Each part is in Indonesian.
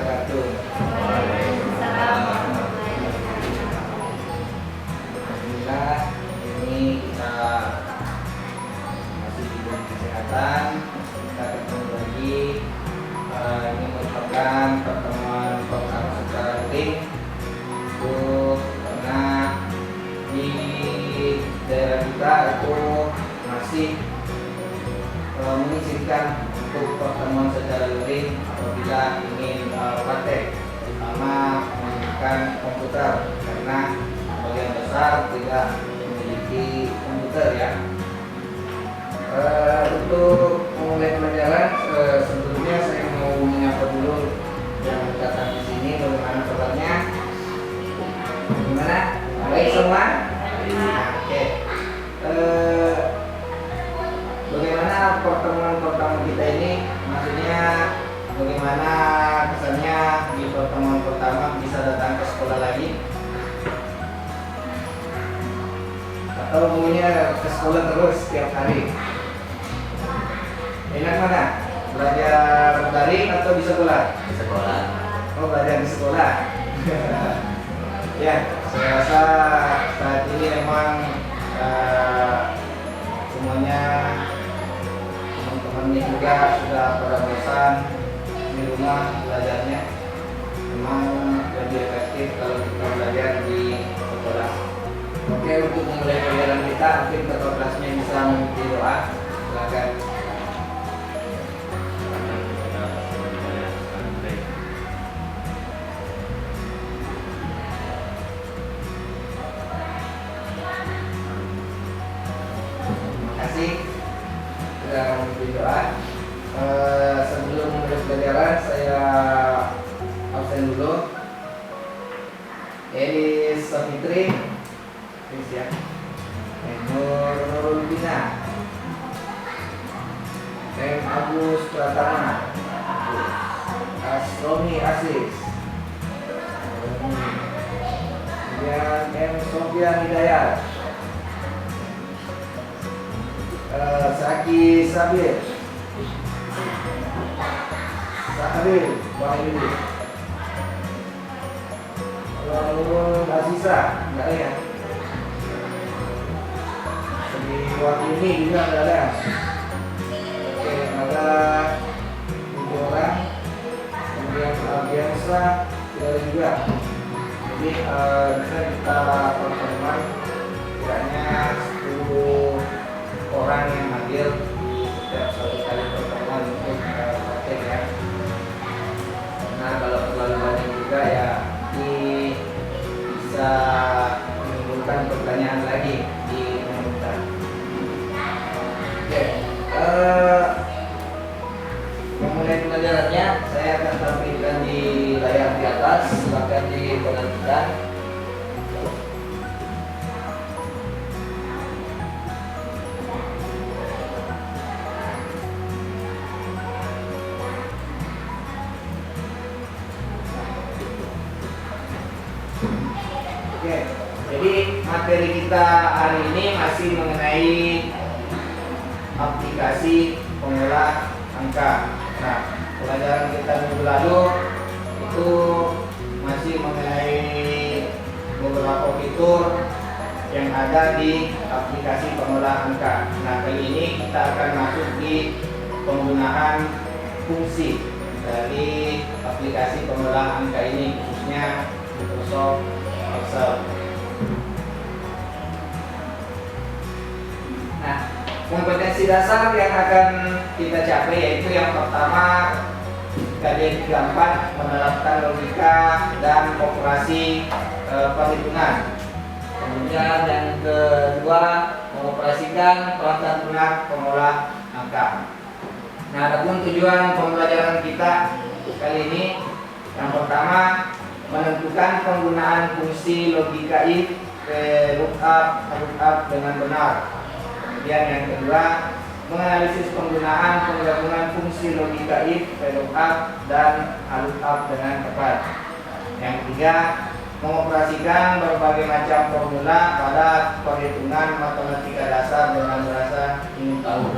wabarakatuh. Waalaikumsalam warahmatullahi wabarakatuh. Alhamdulillah, ini kita masih di bidang kesehatan. Kita ketemu lagi. Ini merupakan pertemuan pertama secara rutin karena di daerah kita itu masih mengizinkan untuk pertemuan secara luring apabila ingin praktek, terutama menggunakan komputer karena bagian besar tidak memiliki komputer ya. Untuk memulai pelajaran, sebelumnya saya mau menyapa dulu yang datang di sini. Bagaimana kabarnya? Gimana? Baik semua? Oke. Bagaimana pertemuan pertama kita ini? Maksudnya bagaimana kesannya di pertemuan pertama bisa datang ke sekolah lagi? Atau maunya ke sekolah terus setiap hari? Enak mana? Belajar daring atau di sekolah? Di sekolah. Oh, belajar di sekolah. Ya, saya rasa saat ini memang semuanya teman-temannya juga sudah pada bosan di rumah belajarnya. Memang lebih efektif kalau kita belajar di sekolah. Oke, untuk memulai pelajaran kita, mungkin ketua kelasnya bisa memimpin doa. Silakan. Terima kasih sudah memimpin doa. Sebelum mulai pelajaran, saya absen dulu. Elis Safitri, ya. Nurul Bina, Agus Pratama, Asromi Asis, kemudian Sofian Hidayat, Saki Sabir, Sahril Wahyudi, Nurul Aziza, enggak ya? Wakili juga ada. Oke, ada 7 orang. Kemudian Albiansa ada juga. Jadi bisa kita pertemuan kiranya 10 orang yang hadir di setiap satu kali pertemuan untuk praktek ya. Nah, kalau terlalu banyak juga ya bisa menimbulkan pertanyaan lagi di komentar. Oke, memulai pelajarannya saya akan tampilkan di layar di atas, silakan diperhatikan. Oke, jadi materi kita hari ini masih mengenai aplikasi pengolah angka. Nah, pelajaran kita minggu lalu itu masih mengenai beberapa fitur yang ada di aplikasi pengolah angka. Nah, kali ini kita akan masuk di penggunaan fungsi dari aplikasi pengolah angka ini, khususnya Microsoft Excel. Nah, kompetensi dasar yang akan kita capai yaitu yang pertama KD 34 menerapkan logika dan operasi perhitungan. Kemudian yang kedua mengoperasikan perangkat lunak pengolah angka. Nah, adapun tujuan pembelajaran kita kali ini yang pertama menentukan penggunaan fungsi logika if, lookup dengan benar. Kemudian yang kedua, menganalisis penggunaan penggabungan fungsi logika if, VLOOKUP, dan lookup dengan tepat. Yang ketiga, mengoperasikan berbagai macam formula pada perhitungan matematika dasar dengan merasa ingin tahu.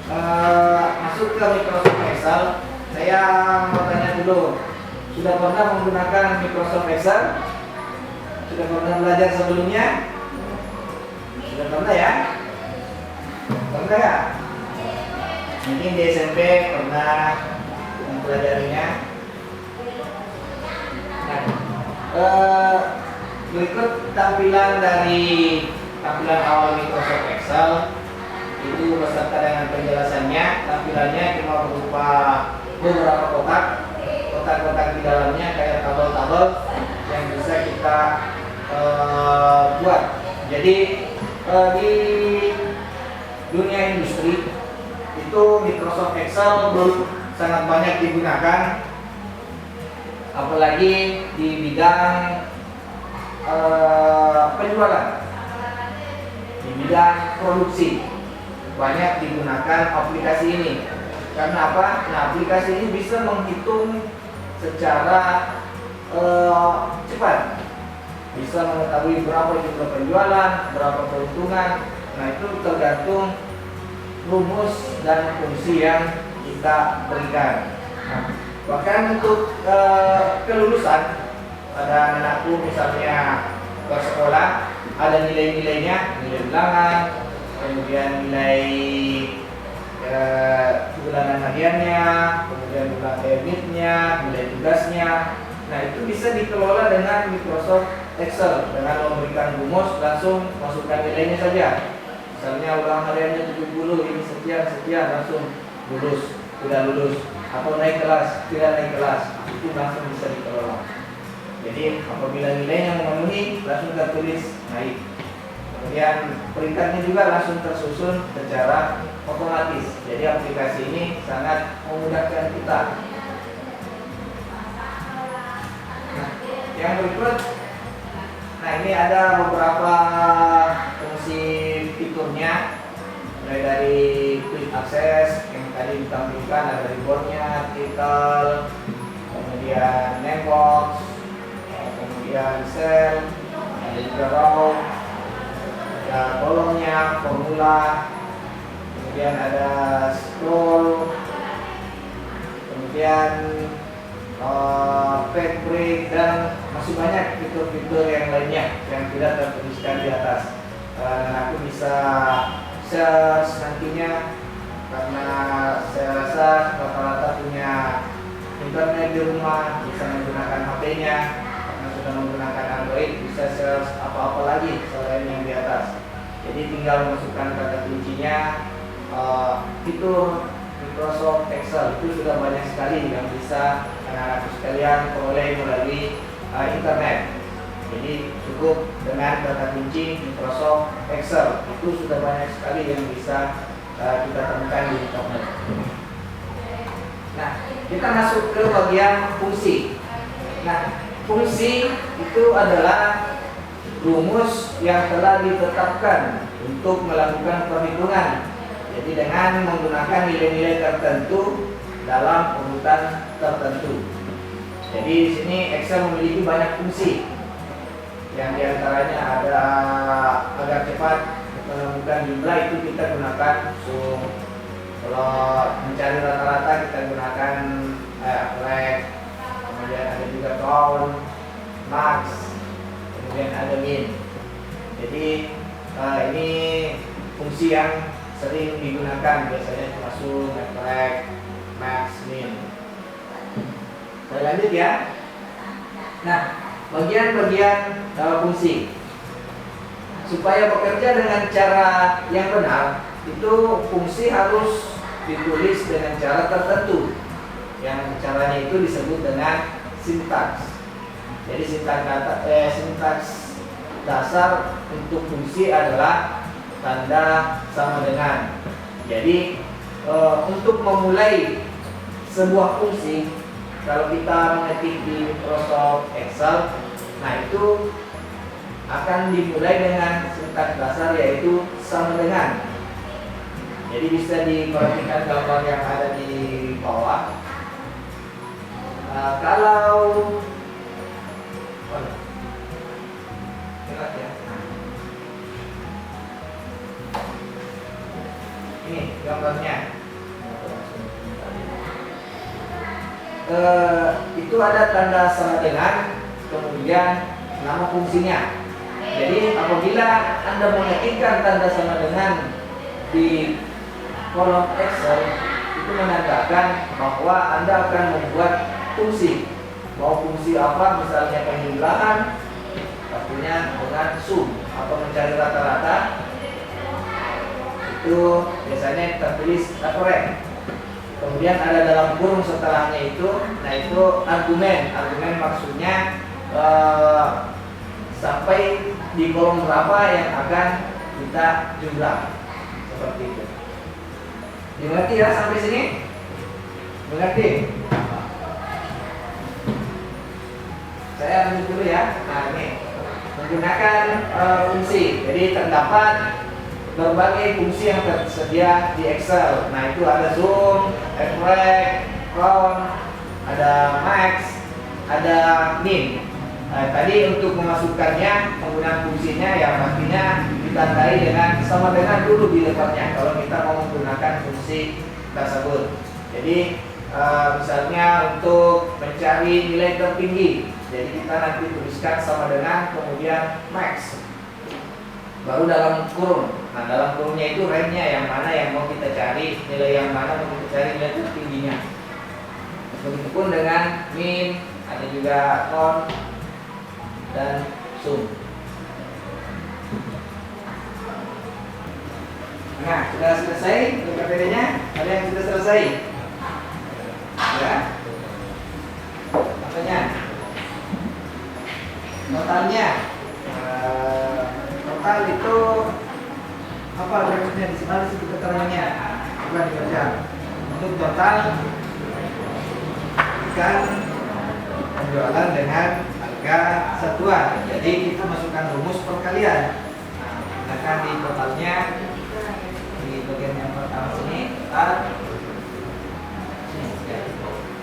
masuk ke Microsoft Excel, saya mau tanya dulu, sudah pernah menggunakan Microsoft Excel? Sudah pernah belajar sebelumnya? Sudah pernah ya? Pernah ya? Mungkin di SMP pernah mempelajarinya. Nah, berikut tampilan awal Microsoft Excel itu beserta dengan penjelasannya. Tampilannya cuma berupa beberapa kotak di dalamnya kayak tabel-tabel yang bisa kita buat. Jadi di dunia industri itu Microsoft Excel sangat banyak digunakan, apalagi di bidang penjualan, di bidang produksi banyak digunakan aplikasi ini. Karena apa? Nah, aplikasi ini bisa menghitung secara cepat, bisa mengetahui berapa jumlah penjualan, berapa keuntungan. Nah, itu tergantung rumus dan fungsi yang kita berikan. Nah, bahkan untuk kelulusan, pada anakku misalnya ke sekolah, ada nilai-nilainya, nilai bilangan, kemudian nilai bulanan hariannya, kemudian bulan debitnya, nilai tugasnya. Nah, itu bisa dikelola dengan Microsoft Excel dengan memberikan rumus, langsung masukkan nilainya saja. Misalnya ulang hariannya 70, ini sekian, langsung lulus, tidak lulus, atau naik kelas, tidak naik kelas, itu langsung bisa dikelola. Jadi apabila nilainya memenuhi, langsung tertulis naik. Kemudian peringkatnya juga langsung tersusun secara otomatis. Jadi aplikasi ini sangat memudahkan kita. Nah, yang berikut, nah ini ada beberapa fungsi fiturnya, mulai dari quick access yang tadi ditampilkan, ada rebornnya, title, kemudian name box, kemudian cell, ada juga row, ada kolomnya, formula, kemudian ada scroll, kemudian page break, dan masih banyak fitur-fitur yang lainnya yang tidak tertuliskan di atas. Aku bisa search nantinya, karena saya rasa rata-rata punya internet di rumah, bisa menggunakan HP-nya, karena sudah menggunakan Android, bisa search apa-apa lagi selain yang di atas. Jadi tinggal masukkan kata kuncinya. Fitur Microsoft Excel itu sudah banyak sekali yang bisa anak-anak sekalian peroleh melalui internet. Jadi cukup dengan kata kunci Microsoft Excel, itu sudah banyak sekali yang bisa kita temukan di internet. Nah, kita masuk ke bagian fungsi. Nah, fungsi itu adalah rumus yang telah ditetapkan untuk melakukan perhitungan. Jadi dengan menggunakan nilai-nilai tertentu dalam urutan tertentu. Jadi di sini Excel memiliki banyak fungsi. Yang diantaranya ada agar cepat menemukan jumlah, itu kita gunakan sum. Kalau mencari rata-rata kita gunakan average. Kemudian ada juga count, max, kemudian ada min. Jadi ini fungsi yang sering digunakan, biasanya cuma sum, average, max, min. Saya lanjut ya. Nah, bagian-bagian fungsi supaya bekerja dengan cara yang benar, itu fungsi harus ditulis dengan cara tertentu, yang caranya itu disebut dengan sintaks. Jadi sintaks dasar untuk fungsi adalah tanda sama dengan. Jadi untuk memulai sebuah fungsi, kalau kita mengetik di Microsoft Excel, nah itu akan dimulai dengan sintaks dasar, yaitu sama dengan. Jadi bisa diperhatikan gambar yang ada di bawah. Kalau ini gambarnya. Itu ada tanda sama dengan, kemudian nama fungsinya. Jadi apabila Anda mengetikkan tanda sama dengan di kolom Excel, itu menandakan bahwa Anda akan membuat fungsi. Mau fungsi apa, misalnya penjumlahan, artinya dengan sum atau mencari rata-rata, itu biasanya tertulis average. Kemudian ada dalam kurung setelahnya itu, nah itu argumen. Argumen maksudnya sampai di kolom berapa yang akan kita jumlah, seperti itu. Dimengerti ya sampai sini? Mengerti? Saya lanjut dulu ya. Nah ini menggunakan fungsi. Jadi terdapat berbagai fungsi yang tersedia di Excel. Nah itu ada zoom, average, count, ada max, ada min. Nah, tadi untuk memasukkannya penggunaan fungsinya yang pastinya ditandai dengan sama dengan dulu di depannya kalau kita mau menggunakan fungsi tersebut. Jadi misalnya untuk mencari nilai tertinggi, jadi kita nanti tuliskan sama dengan kemudian max, baru dalam kurung. Nah dalam kurungnya itu range-nya yang mana yang mau kita cari, nilai yang mana mau kita cari nilai tertingginya. Begitupun dengan min, ada juga count dan sum. Nah sudah selesai PPT-nya? Ada yang sudah selesai? Ya. Apanya? Totalnya. Total itu apa maksudnya di sini sih keterangannya? Coba dibaca. Untuk total ikan penjualan dengan harga satuan. Jadi kita masukkan rumus perkalian. Nah, gunakan di totalnya di bagian yang pertama sini total.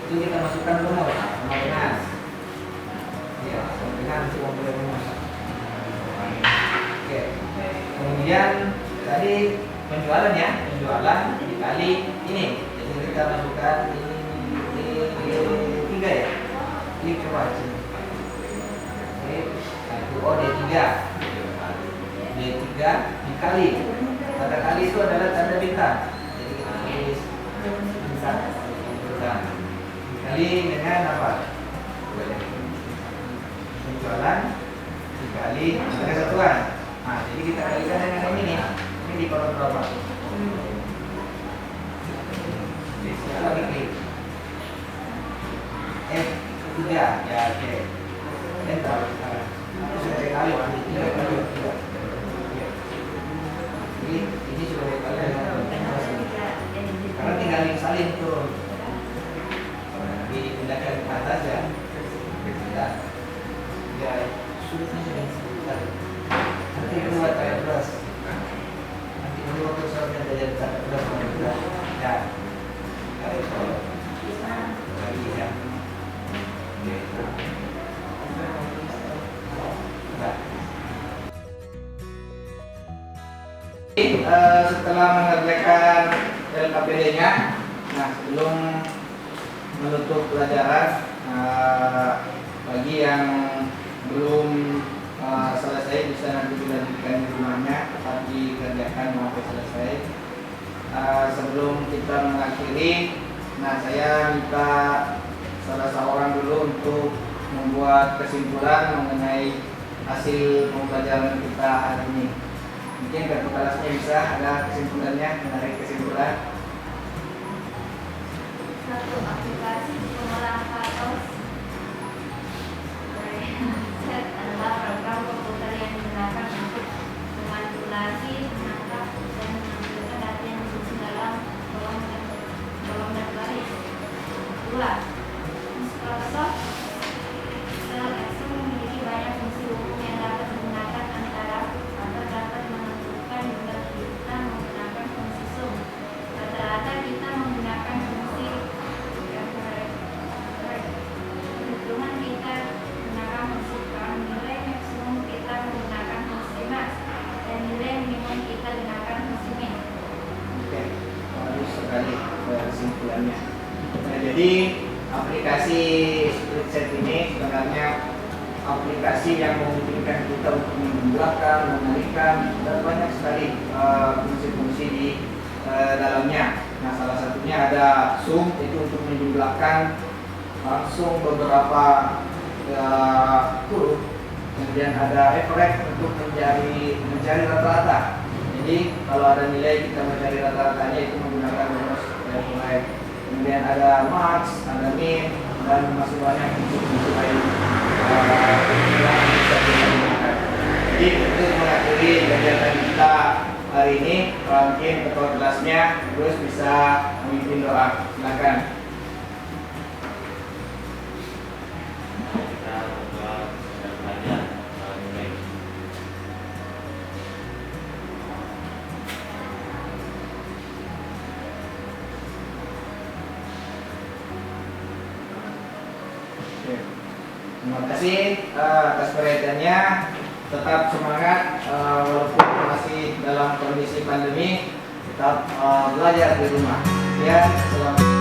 Itu kita masukkan rumus sama dengan ya, sama dengan formula rumus. Oke. Kemudian tadi penjualan ya, penjualan dikali ini. Jadi kita masukkan ini 3 ya. Ini coba sini. Oke. Nah, itu D3. D3 dikali. Tanda kali itu adalah tanda bintang. Jadi kita tulis bintang. Dikali dengan apa? Penjualan dikali harga satuan. Nah, jadi kita kalikan dengan ini nih. Ini di kolom berapa? Lagi klik. F3 ya, oke. Enter. Itu sudah dikali. Jadi ini sudah dikali dengan karena tinggal salin turun. Dipindahkan ke atas ya. Ya, sulitnya sudah. Nanti kedua saya plus. Nanti kedua kursornya jadi plus. Ya. Lagi ya. Setelah mengerjakan LKPD-nya, nah sebelum menutup pelajaran, bagi yang belum selesai bisa nanti dilanjutkan di rumahnya tetap dikerjakan sampai selesai. Sebelum kita mengakhiri, nah saya minta salah seorang dulu untuk membuat kesimpulan mengenai hasil pembelajaran kita hari ini. Mungkin kartu kelasnya bisa ada kesimpulannya, menarik kesimpulan. Satu, aplikasi pengolahan patos set adalah program komputer yang digunakan untuk memanipulasi, menangkap, dan menampilkan data yang disusun dalam kolom dan baris. Dua, Microsoft Excel memiliki banyak fungsi hukum yang dapat digunakan antara atau dapat menentukan jumlah kita menggunakan fungsi sum. Rata-rata kita menggunakan fungsi perhitungan kita menggunakan fungsi count, nilai maksimum kita menggunakan fungsi max, dan nilai minimum kita gunakan fungsi min. Oke. barangkali kesimpulannya. Nah, jadi aplikasi Splitset ini sebenarnya aplikasi yang memungkinkan kita untuk menjumlahkan, mengalihkan, dan banyak sekali fungsi-fungsi di dalamnya. Nah, salah satunya ada zoom, itu untuk menjumlahkan langsung beberapa huruf. Kemudian ada average untuk mencari rata-rata. Jadi kalau ada nilai kita mencari rata-ratanya itu menggunakan rumus average. Kemudian ada max, ada min, dan masih banyak fungsi-fungsi lain yang bisa kita gunakan. Jadi untuk mengakhiri kegiatan kita hari ini, mungkin ketua kelasnya terus bisa memimpin doa. Silakan. Terima kasih atas perhatiannya. Tetap semangat walaupun masih dalam kondisi pandemi. Tetap belajar di rumah. Ya, selamat.